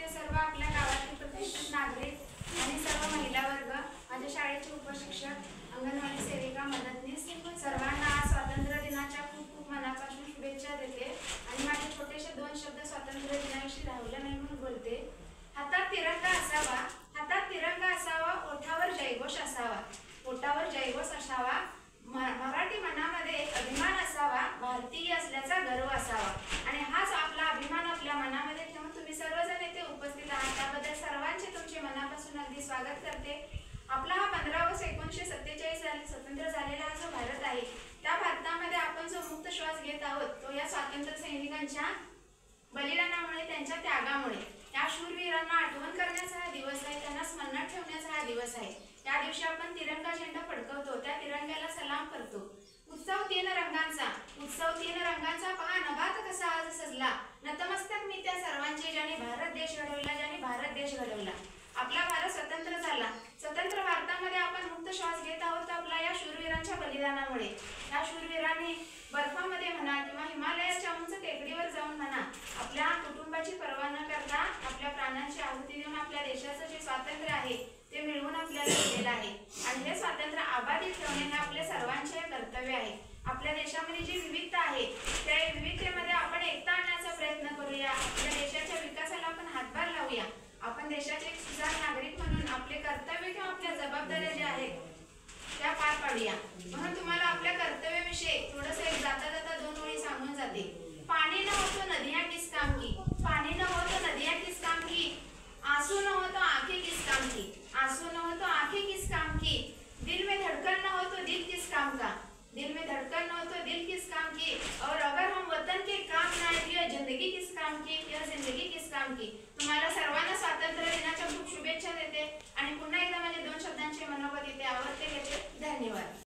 उपस्थित सर्व आपल्या गावातील प्रतिष्ठित नागरिक आणि सर्व महिला वर्ग, माझ्या शाळेचे उपशिक्षक, अंगणवाडी सेविका, मदतनीस सर्वांना आज स्वातंत्र्य दिनाच्या खूप खूप मनापासून शुभेच्छा देते आणि माझे छोटेसे 2 शब्द स्वातंत्र्य दिनाविषयी राहुल्या नाही म्हणून बोलते। हातात तिरंगा असावा, हातात तिरंगा असावा, ओठावर जयघोष असावा, ओठावर जयघोष असावा, मराठी मनामध्ये एक अभिमान असावा, भारतीय असल्याचा गर्व असावा आणि हाच आपला अभिमान आपल्या मनामध्ये ठेवून तुम्ही सर्वजण येथे उपस्थित आहात त्याबद्दल सर्वांचे तुमचे मनापासून अगदी स्वागत करते। आपला हा 15 ऑगस्ट 1947 साली स्वतंत्र झालेला हा जो भारत आहे, त्या भारतामध्ये आपण जो मुक्त श्वास घेत आहोत तो या स्वातंत्र्य सैनिकांच्या बलिदानामुळे, त्यांच्या त्यागामुळे। या शूरवीरांना आठवण करण्याचा हा दिवस आहे, त्यांना स्मरणात ठेवण्याचा हा दिवस आहे। या दिवशी आपण तिरंगा झेंडा फडकवतो, त्या तिरंग्याला सलाम करतो। उत्सव 3 रंगांचा, उत्सव 3 रंगांचा, पहा नभात कसा आज सजला, नतमस्तक मी त्या सर्वांचे ज्यांनी